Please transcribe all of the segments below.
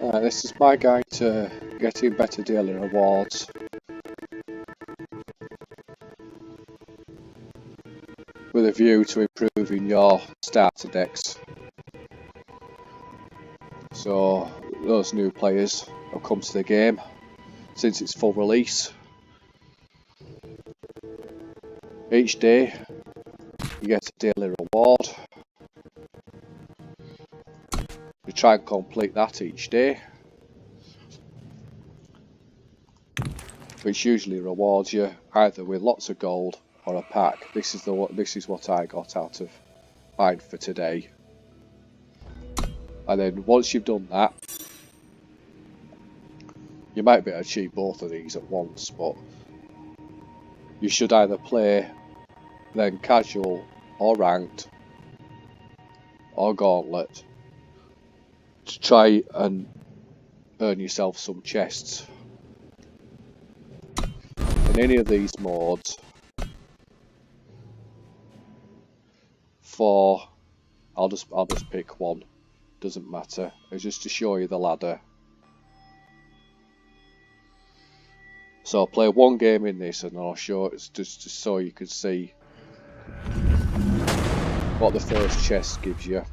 This is my guide to getting better daily rewards. With a view to improving your starter decks. So those new players have come to the game since its full release. Each day you get a daily reward. You try and complete that each day, which usually rewards you either with lots of gold or a pack. This is what I got out of mine for today. And then once you've done that, you might be able to achieve both of these at once, but you should either play then casual or ranked or gauntlet to try and earn yourself some chests. In any of these modes, I'll just pick one, doesn't matter. It's just to show you the ladder. So I'll play one game in this and I'll show it just so you can see what the first chest gives you.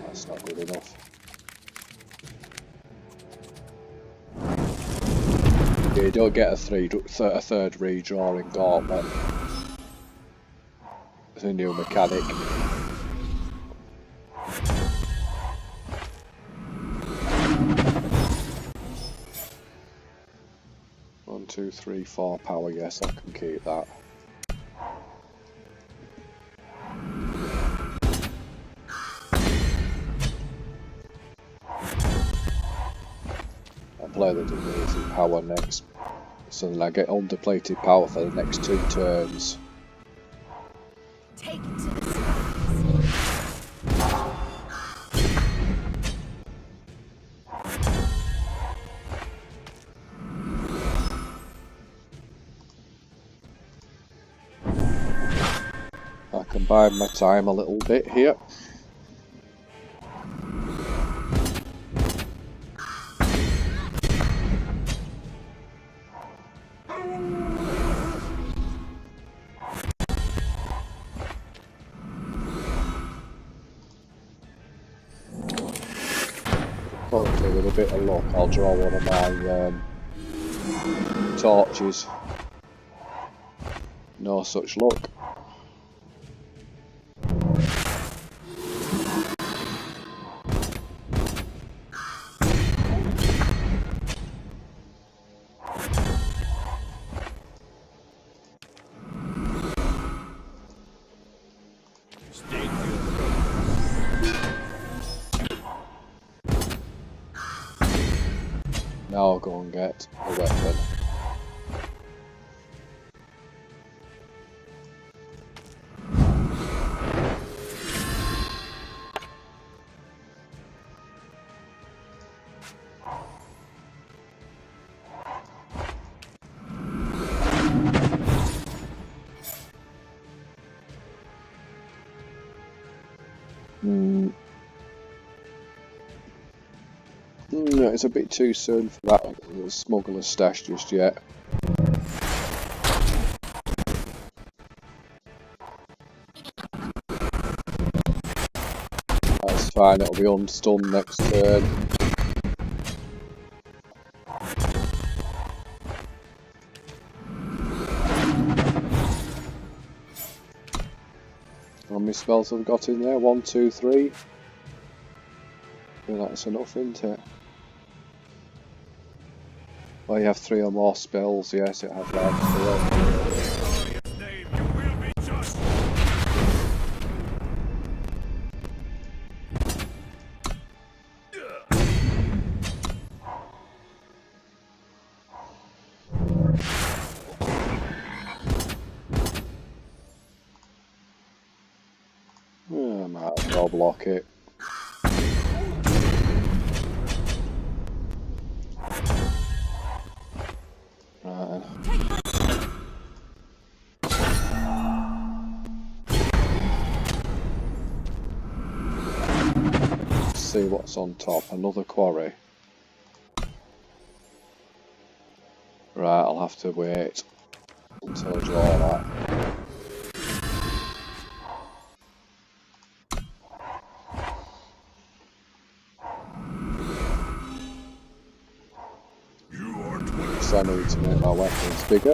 That's not good enough. Yeah, you don't get a third redraw in Gauntlet. It's a new mechanic. 1, 2, 3, 4 power, yes, I can keep that. I'll play the depleted power next, so then I get undepleted power for the next 2 turns. Take it to the skies. I can bide my time a little bit here. Hopefully with a bit of luck I'll draw one of my torches. No such luck. Now I'll go and get a weapon. No, it's a bit too soon for that smuggler's stash just yet. That's fine, it'll be unstunned next turn. How many spells have we got in there? 1, 2, 3. Yeah, that's enough, isn't it? Well, you have 3 or more spells, yes, it has left. I might as well block it. Right. see what's on top. Another quarry. Right, I'll have to wait until I draw that. So I need to make my weapons bigger.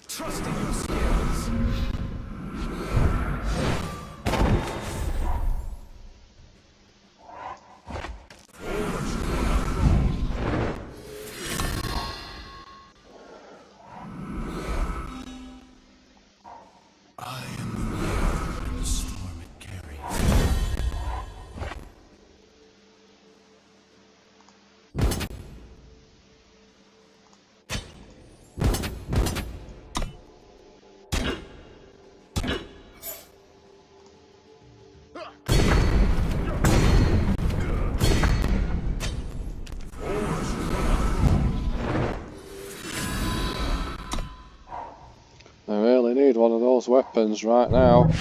Trusting your skills. I am the wind and the storm it carries. I really need one of those weapons right now.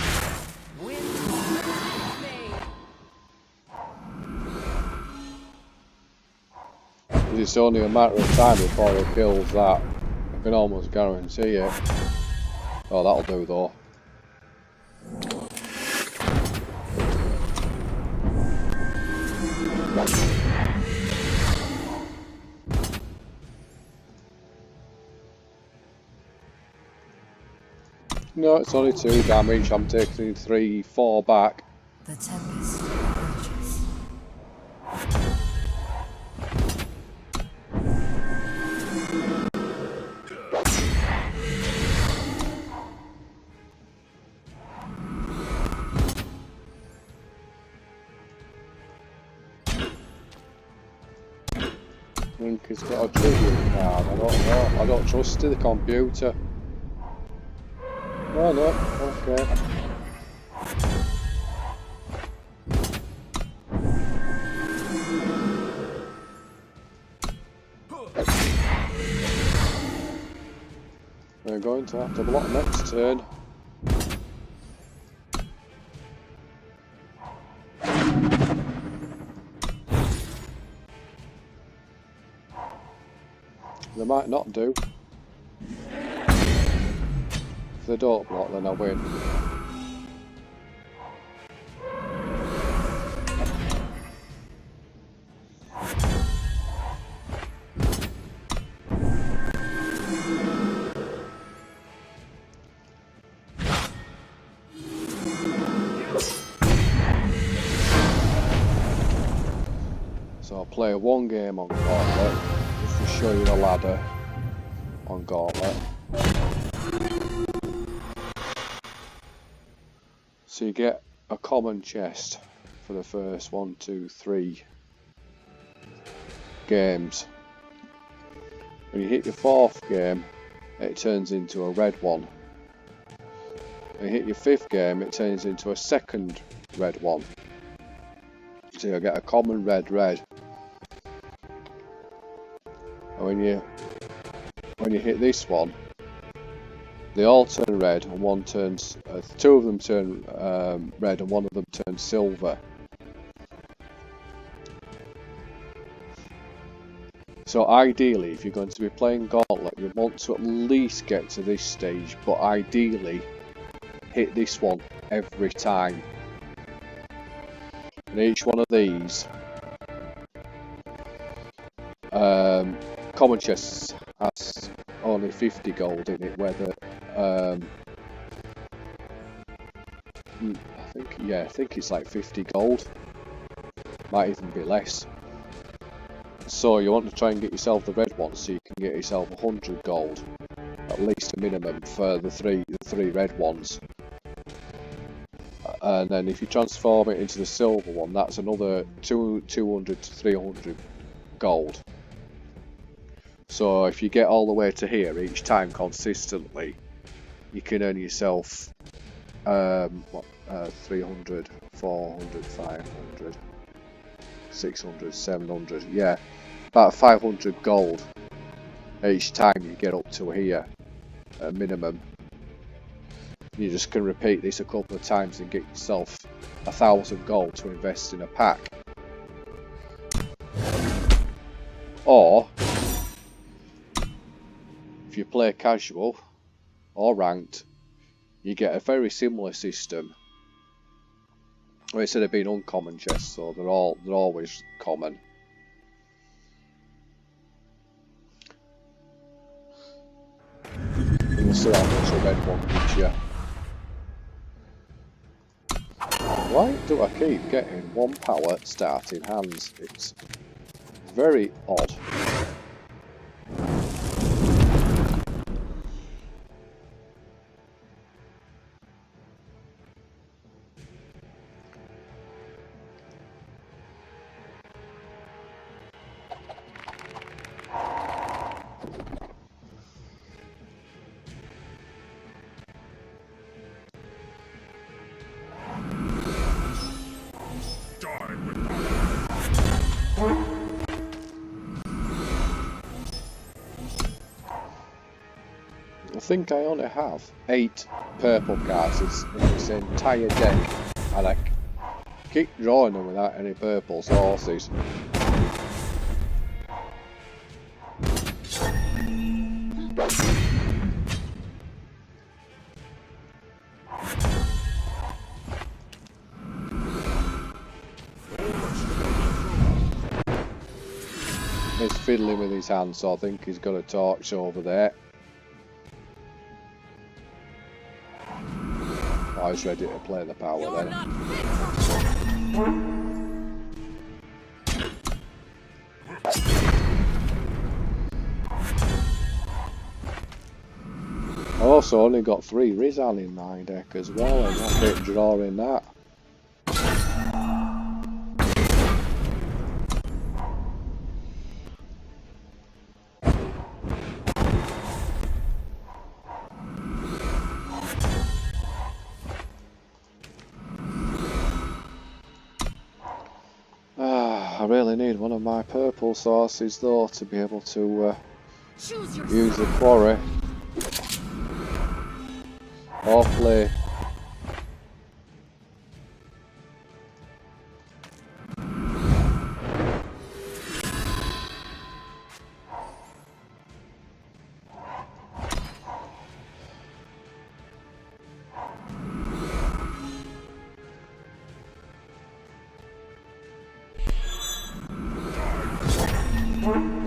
It's only a matter of time before he kills that. I can almost guarantee it. Oh, that'll do though. No, it's only 2 damage. I'm taking 3, 4 back. The tempest approaches. I think he's got a tribute card. I don't know. I don't trust the computer. Oh no, okay. We're going to have to block next turn. They might not do. If they don't block, then I win. So I'll play 1 game on Gauntlet, just to show you the ladder on Gauntlet. So you get a common chest for the first 1, 2, 3 games. When you hit your 4th game, it turns into a red one. When you hit your 5th game, it turns into a second red one. So you'll get a common red. And when you hit this one, they all turn red, and one turns. 2 of them turn red, and 1 of them turns silver. So ideally, if you're going to be playing Gauntlet, you want to at least get to this stage, but ideally hit this one every time. And each one of these common chests has only 50 gold in it, whether I think it's like 50 gold, might even be less. So you want to try and get yourself the red one, so you can get yourself 100 gold, at least a minimum for the three red ones. And then if you transform it into the silver one, that's another 200 to 300 gold. So if you get all the way to here each time consistently, you can earn yourself 300, 400, 500, 600, 700, yeah, about 500 gold each time you get up to here at minimum. You just can repeat this a couple of times and get yourself 1,000 gold to invest in a pack. Or if you play casual or ranked, you get a very similar system. Well, instead of being uncommon chests, so they're always common. And we'll see how much a red one gives you. Why do I keep getting 1 power starting hands? It's very odd. I think I only have 8 purple cards in this entire deck, and I keep drawing them without any purple sources. He's fiddling with his hands, so I think he's got a torch over there. Oh, he's ready to play the power then. I also only got 3 Rizal in my deck as well, and I keep drawing that. I really need one of my purple sources though to be able to use the quarry or play.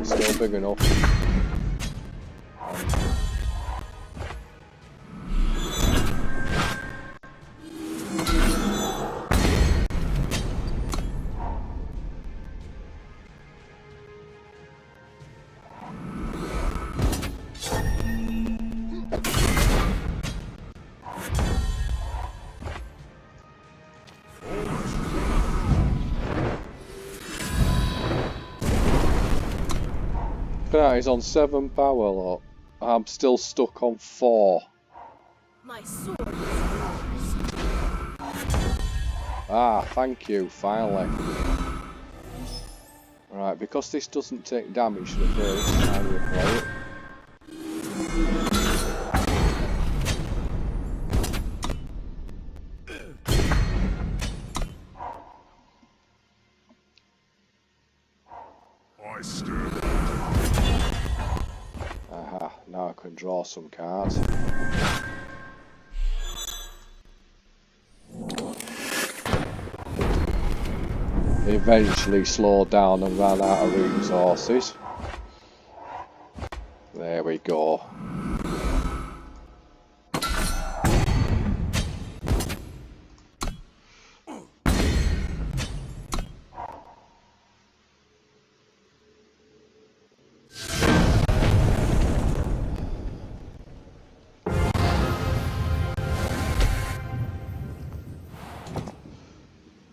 Still big enough. He's on 7 power, look. I'm still stuck on 4. My sword is yours. Ah, thank you, finally. Right, because this doesn't take damage the first time you play it. Aha, now I can draw some cards. Eventually slowed down and ran out of resources. There we go.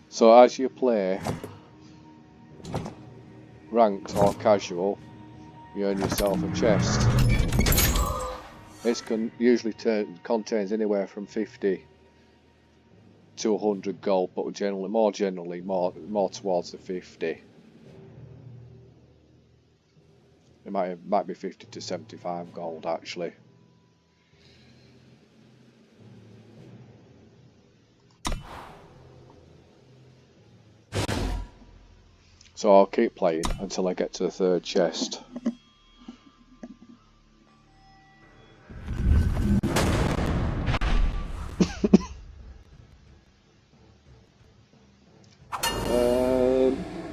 So as you play ranked or casual, you earn yourself a chest. It usually contains anywhere from 50 to 100 gold, but more generally more towards the 50. It might be 50 to 75 gold actually. So I'll keep playing until I get to the third chest.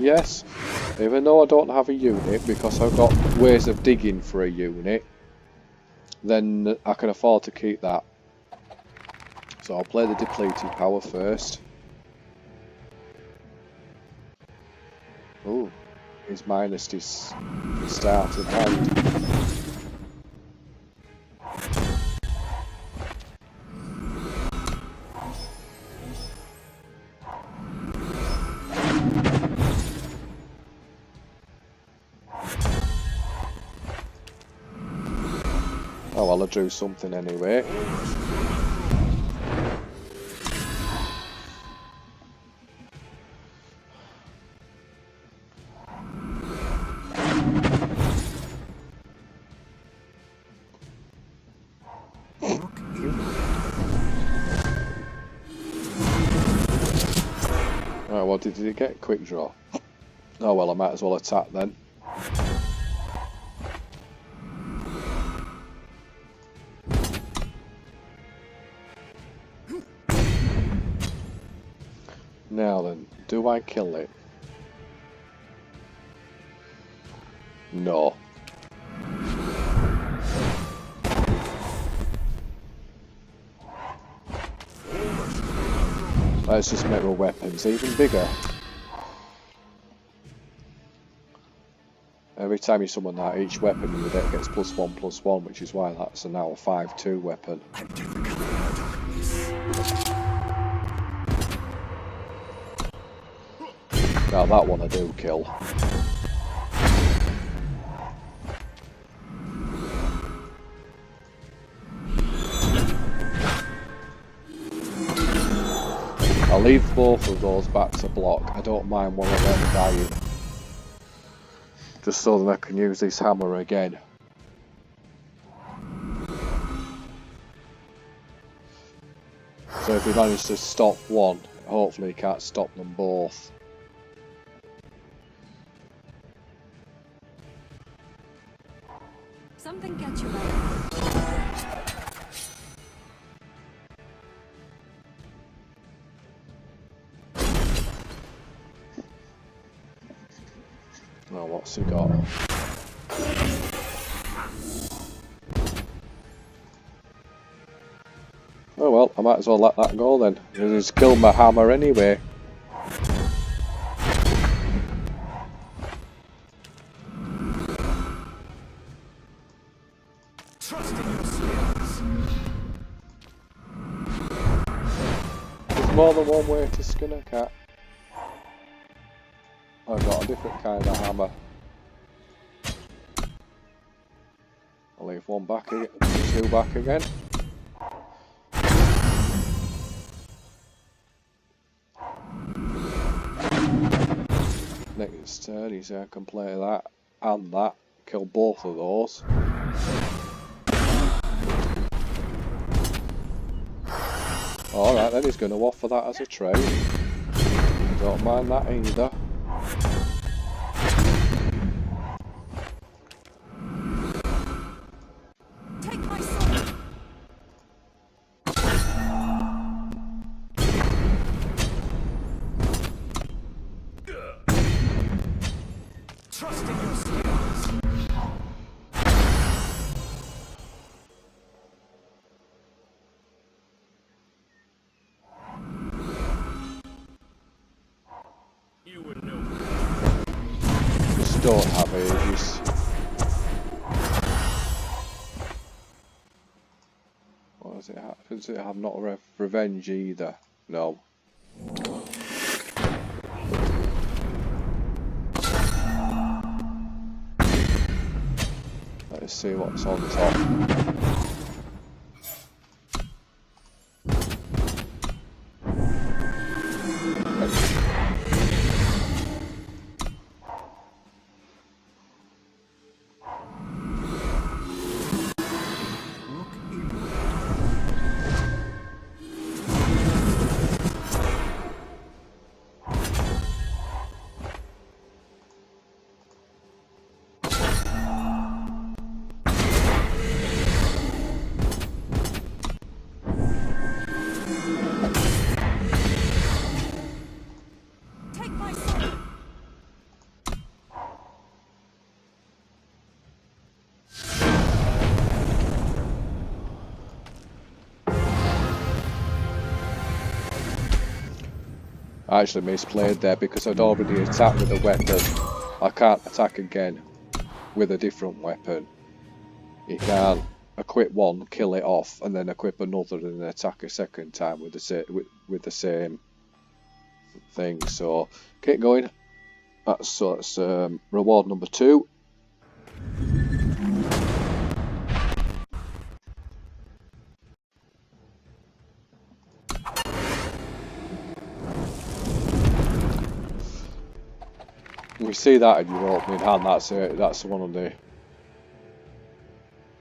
Yes, even though I don't have a unit because I've got ways of digging for a unit, then I can afford to keep that. So I'll play the depleted power first. Ooh, he's minus his starting hand. Oh well, I drew something anyway. Right, what did he get? Quick draw. Oh well, I might as well attack then. Now then, do I kill it? No. Let's just make my weapons even bigger. Every time you summon that, each weapon you get gets +1/+1, which is why that's now a 5/2 weapon. Now that one I do kill. I'll leave both of those back to block. I don't mind one of them dying. Just so that I can use this hammer again. So if we manage to stop one, hopefully he can't stop them both. Something gets you right. Oh, what's he got? Oh well, I might as well let that go then. He's killed my hammer anyway. There's more than one way to skin a cat. I've got a different kind of hammer. I'll leave one back, two back again. Next turn, he's I can play that and that, kill both of those. Alright, then he's going to offer that as a trade. Don't mind that either. Take my sword. Trust in your skills. You would know. Just don't have ages. What does it have? Does it have not revenge either? No. Let's see what's on top. I actually misplayed there because I'd already attacked with a weapon. I can't attack again with a different weapon. You can't equip one, kill it off, and then equip another and then attack a second time with the same thing. So keep going. That's reward number 2. We see that in your opening hand. That's one of the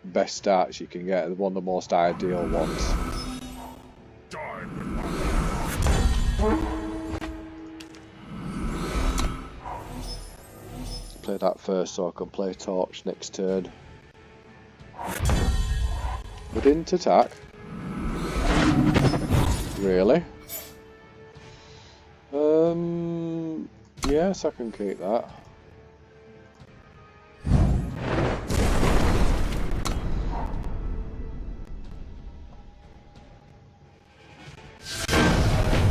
best starts you can get. One of the most ideal ones. Play that first so I can play torch next turn. We didn't attack. Really? Yes, I can keep that.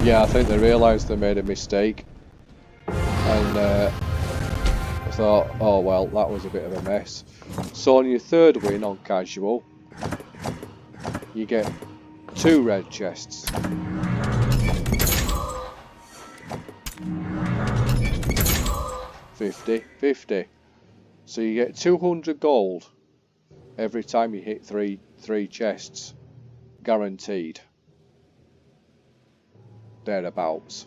Yeah, I think they realised they made a mistake. And I thought, oh well, that was a bit of a mess. So on your third win on casual, you get 2 red chests. 50. So you get 200 gold every time you hit three chests. Guaranteed. Thereabouts.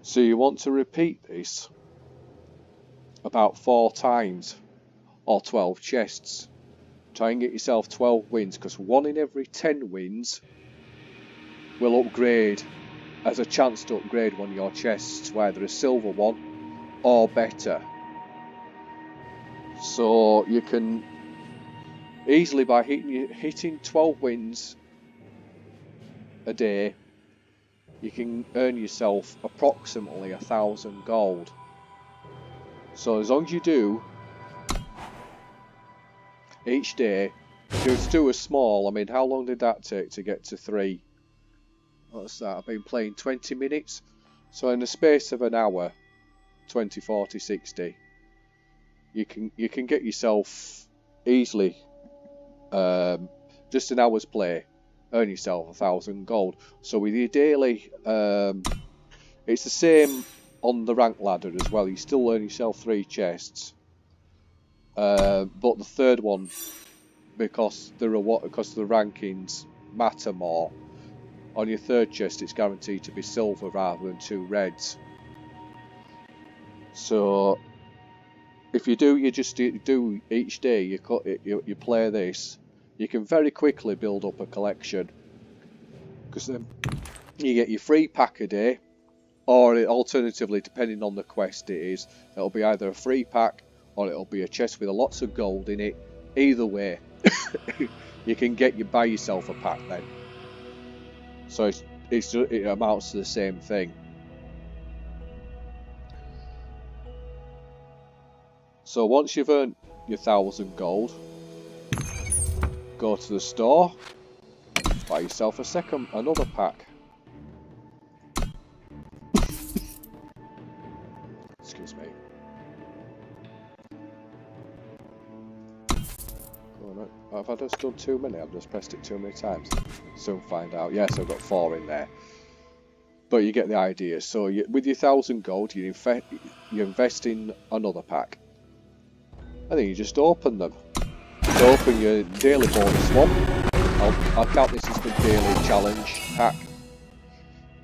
So you want to repeat this about 4 times or 12 chests. Try and get yourself 12 wins, because 1 in every 10 wins will upgrade, as a chance to upgrade one of your chests to either a silver one or better. So you can easily, by hitting 12 wins a day, you can earn yourself approximately 1,000 gold. So as long as you do each day, just do a small. I mean, how long did that take to get to 3? What's that? I've been playing 20 minutes. So in the space of an hour, 20, 40, 60, you can get yourself easily, just an hour's play, earn yourself 1,000 gold. So with your daily, it's the same on the rank ladder as well. You still earn yourself 3 chests, but the third one, because the rankings matter more. On your third chest, it's guaranteed to be silver rather than 2 reds. So if you just do each day, you play this, you can very quickly build up a collection, because then you get your free pack a day, or alternatively, depending on the quest it is, it'll be either a free pack or it'll be a chest with lots of gold in it. Either way, you can buy yourself a pack then. So it amounts to the same thing. So once you've earned your 1,000 gold, go to the store, buy yourself another pack. Excuse me. Have I just done too many? I've just pressed it too many times. Soon find out. Yes, I've got 4 in there. But you get the idea. So with your 1,000 gold, you invest in another pack. And then you just open them. So open your daily bonus one. I'll count this as the daily challenge pack.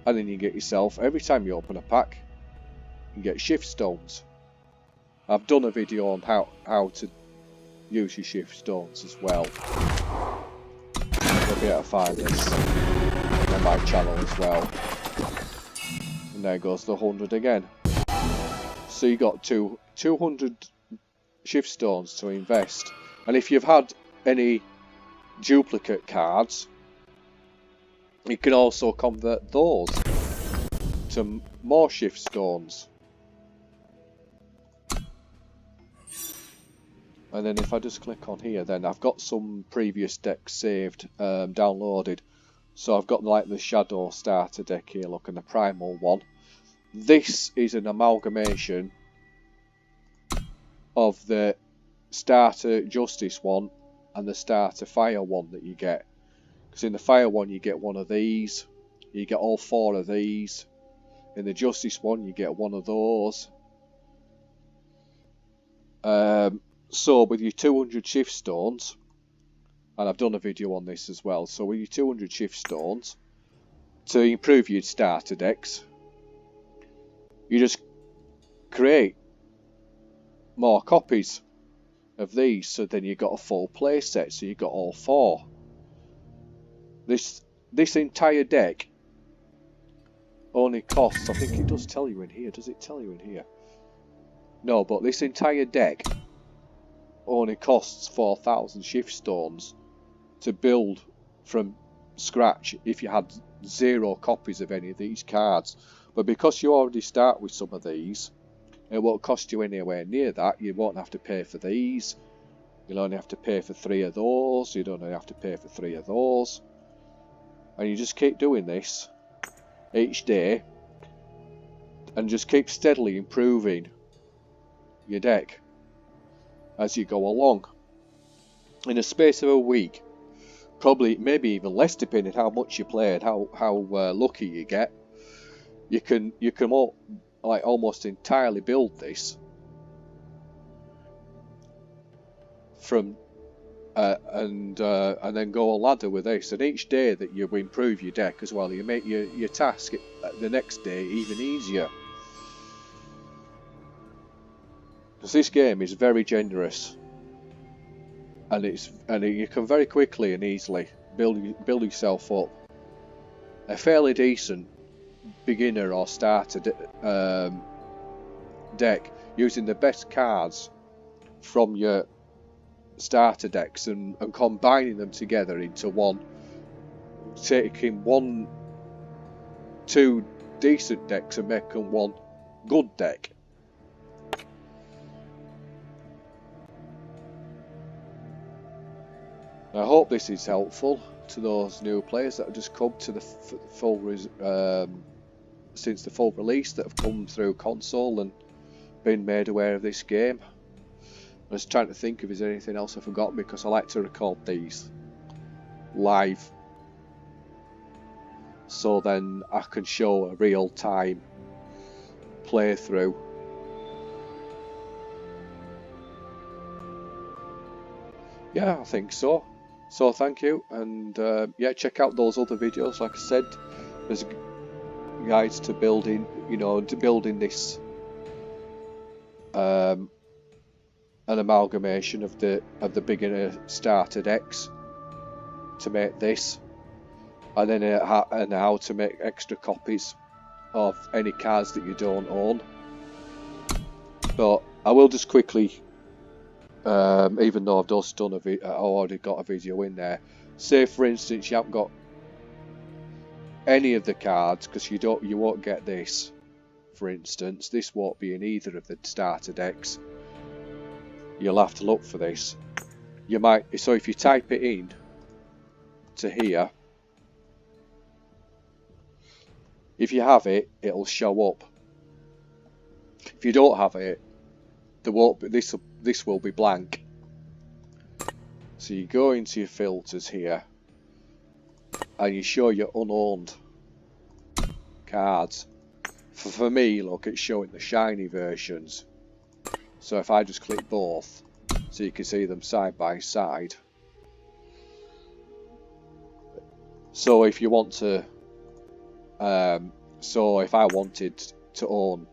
And then you get yourself, every time you open a pack, you get shift stones. I've done a video on how to use your shift stones as well. You'll be able to find this on my channel as well. And there goes the 100 again. So you got 200 shift stones to invest. And if you've had any duplicate cards, you can also convert those to more shift stones. And then if I just click on here, then I've got some previous decks saved, downloaded. So I've got like the Shadow starter deck here, look, and the Primal one. This is an amalgamation of the starter Justice one and the starter Fire one that you get. Because in the Fire one you get one of these, you get all 4 of these. In the Justice one you get one of those. So with your 200 shift stones, and I've done a video on this as well, so with your 200 shift stones, to improve your starter decks, you just create more copies of these, so then you've got a full play set, so you've got all 4. This entire deck only costs, I think it does tell you in here, does it tell you in here? No, but this entire deck only costs 4,000 shift stones to build from scratch if you had 0 copies of any of these cards. But because you already start with some of these, it won't cost you anywhere near that. You won't have to pay for these. You'll only have to pay for 3 of those. You don't have to pay for 3 of those. And you just keep doing this each day and just keep steadily improving your deck as you go along. In a space of a week, probably maybe even less depending how much you play and how lucky you get, you can almost entirely build this from and then go a ladder with this. And each day that you improve your deck as well, you make your task the next day even easier. Because this game is very generous, and you can very quickly and easily build yourself up a fairly decent beginner or starter deck using the best cards from your starter decks and combining them together into one, taking 2 decent decks and making one good deck. I hope this is helpful to those new players that have just come to the since the full release, that have come through console and been made aware of this game. I was trying to think if there's anything else I forgot, because I like to record these live, so then I can show a real time playthrough. Yeah, I think so. So thank you, and yeah, check out those other videos. Like I said, there's guides to building, this an amalgamation of the beginner starter decks to make this, and then how to make extra copies of any cards that you don't own. But I will just quickly, even though I've just done I already got a video in there. Say for instance you haven't got any of the cards, because you won't get this. For instance, this won't be in either of the starter decks. You'll have to look for this. So if you type it in to here, if you have it, it'll show up. If you don't have it, there won't be, this will be blank. So you go into your filters here and you show your unowned cards. For me, look, it's showing the shiny versions. So if I just click both, so you can see them side by side. So if you want to, so if I wanted to own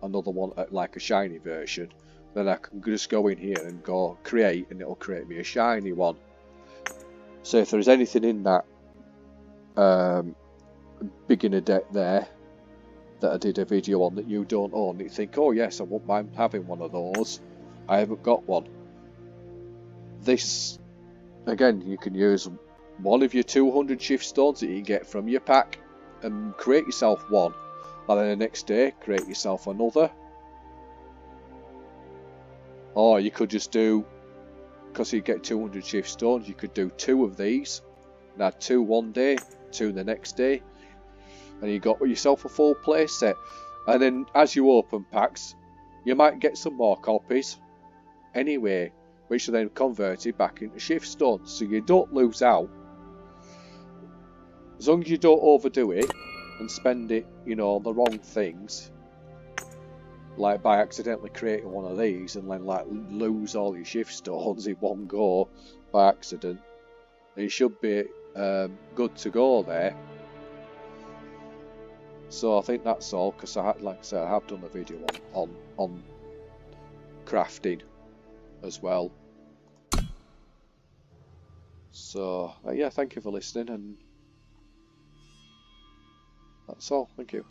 another one, like a shiny version, then I can just go in here and go create, and it'll create me a shiny one. So if there's anything in that beginner deck there that I did a video on that you don't own, you think, oh yes, I wouldn't mind having one of those, I haven't got one. This, again, you can use one of your 200 shift stones that you get from your pack and create yourself one, and then the next day create yourself another. Or you could just do, because you get 200 shift stones, you could do 2 of these and add 2 one day, 2 the next day, and you got yourself a full play set. And then as you open packs, you might get some more copies anyway, which are then converted back into shift stones, so you don't lose out. As long as you don't overdo it and spend it, you know, on the wrong things, like by accidentally creating one of these and then like lose all your shift stones in one go by accident, you should be good to go there. So I think that's all, because like I said, I have done a video on crafting as well. So yeah, thank you for listening, and that's all. Thank you.